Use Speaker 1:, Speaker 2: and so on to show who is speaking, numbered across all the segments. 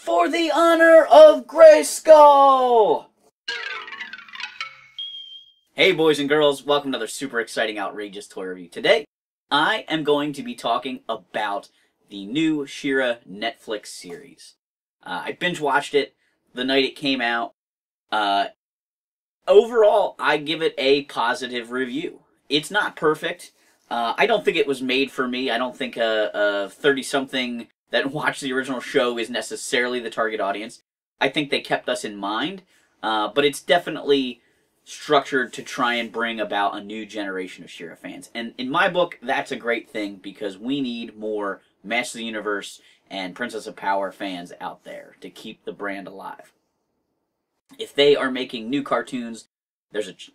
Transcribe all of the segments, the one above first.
Speaker 1: For the honor of Grayskull! Hey boys and girls, welcome to another super exciting, outrageous toy review. Today, I am going to be talking about the new She-Ra Netflix series. I binge watched it the night it came out. Overall, I give it a positive review. It's not perfect. I don't think it was made for me. I don't think a 30-something that watched the original show is necessarily the target audience. I think they kept us in mind, but it's definitely structured to try and bring about a new generation of She-Ra fans. And in my book, that's a great thing because we need more Master of the Universe and Princess of Power fans out there to keep the brand alive. If they are making new cartoons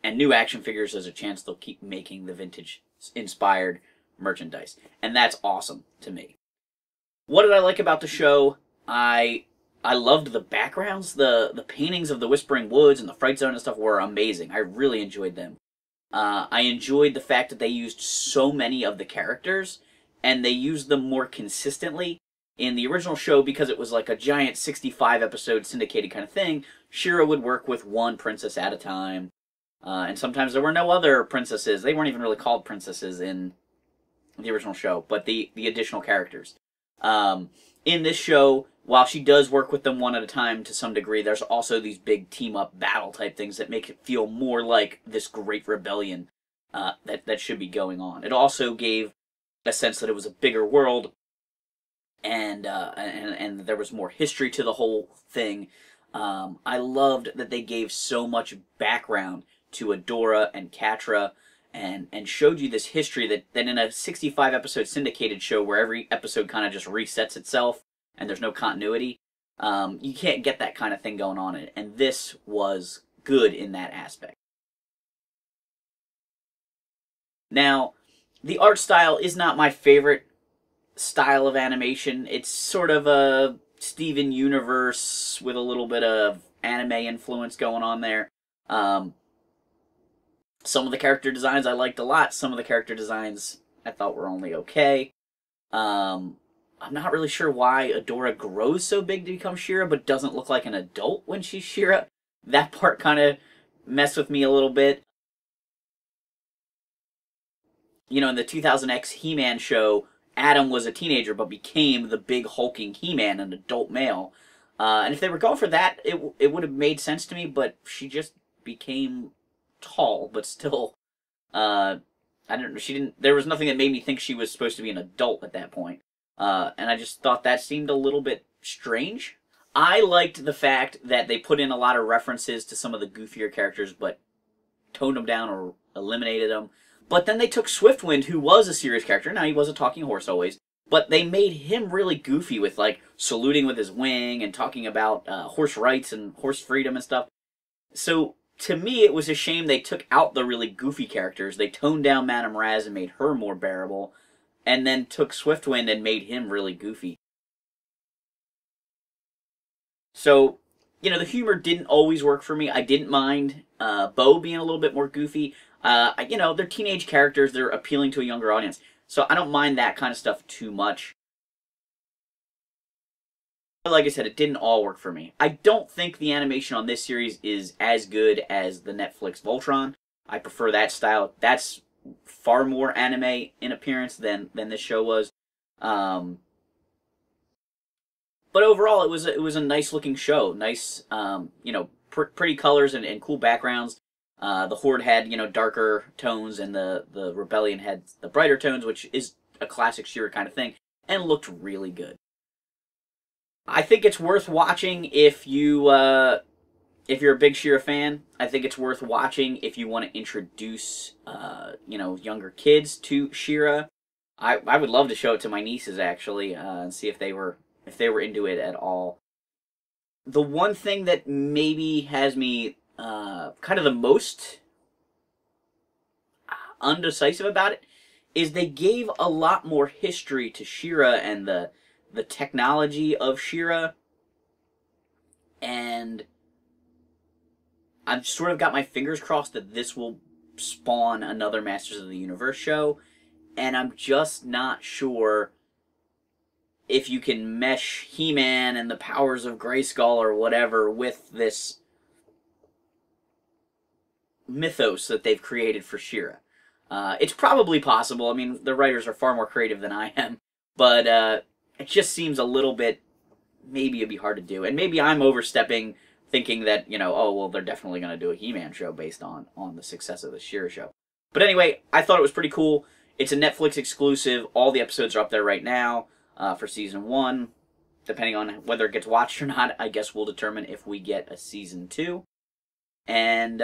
Speaker 1: and new action figures, there's a chance they'll keep making the vintage-inspired merchandise. And that's awesome to me. What did I like about the show? I loved the backgrounds. The paintings of the Whispering Woods and the Fright Zone and stuff were amazing. I really enjoyed them. I enjoyed the fact that they used so many of the characters, and they used them more consistently. In the original show, because it was like a giant 65-episode syndicated kind of thing, She-Ra would work with one princess at a time. And sometimes there were no other princesses. They weren't even really called princesses in the original show, but the additional characters. In this show, while she does work with them one at a time to some degree, there's also these big team-up battle type things that make it feel more like this great rebellion that should be going on. It also gave a sense that it was a bigger world, and there was more history to the whole thing. I loved that they gave so much background to Adora and Catra, and showed you this history that in a 65-episode syndicated show where every episode kind of just resets itself and there's no continuity, you can't get that kind of thing going on. And this was good in that aspect. Now, the art style is not my favorite style of animation. It's sort of a Steven Universe with a little bit of anime influence going on there. Some of the character designs I liked a lot. Some of the character designs I thought were only okay. I'm not really sure why Adora grows so big to become She-Ra, but doesn't look like an adult when she's She-Ra. That part kind of messed with me a little bit. You know, in the 2000X He-Man show, Adam was a teenager but became the big hulking He-Man, an adult male. And if they were going for that, it would have made sense to me, but she just became tall, but still, I don't know, there was nothing that made me think she was supposed to be an adult at that point. And I just thought that seemed a little bit strange. I liked the fact that they put in a lot of references to some of the goofier characters, but toned them down or eliminated them. But then they took Swiftwind, who was a serious character. Now, he was a talking horse always, but they made him really goofy with, like, saluting with his wing and talking about horse rights and horse freedom and stuff. So, to me, it was a shame they took out the really goofy characters. They toned down Madame Razz and made her more bearable, and then took Swiftwind and made him really goofy. So, you know, the humor didn't always work for me. I didn't mind Bo being a little bit more goofy. You know, they're teenage characters. They're appealing to a younger audience. So I don't mind that kind of stuff too much. Like I said, it didn't all work for me. I don't think the animation on this series is as good as the Netflix Voltron. I prefer that style. That's far more anime in appearance than this show was. But overall, it was a nice looking show. Nice, you know, pretty colors and cool backgrounds. The Horde had, you know, darker tones, and the Rebellion had the brighter tones, which is a classic She-Ra kind of thing, and looked really good. I think it's worth watching if you're a big She-Ra fan. I think it's worth watching if you want to introduce, you know, younger kids to She-Ra. I would love to show it to my nieces, actually, and see if they were into it at all. The one thing that maybe has me kind of the most undecisive about it is they gave a lot more history to She-Ra and the technology of She-Ra, and I've sort of got my fingers crossed that this will spawn another Masters of the Universe show, and I'm just not sure if you can mesh He-Man and the powers of Grayskull or whatever with this mythos that they've created for She-Ra. It's probably possible. I mean, the writers are far more creative than I am, but it just seems a little bit, maybe it'd be hard to do. And maybe I'm overstepping, thinking that, you know, oh, well, they're definitely going to do a He-Man show based on the success of the She-Ra show. But anyway, I thought it was pretty cool. It's a Netflix exclusive. All the episodes are up there right now for Season 1. Depending on whether it gets watched or not, I guess we'll determine if we get a Season 2. And,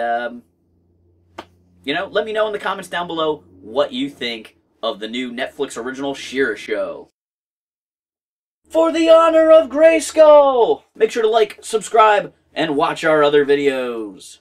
Speaker 1: you know, let me know in the comments down below what you think of the new Netflix original She-Ra show. For the honor of Grayskull! Make sure to like, subscribe, and watch our other videos.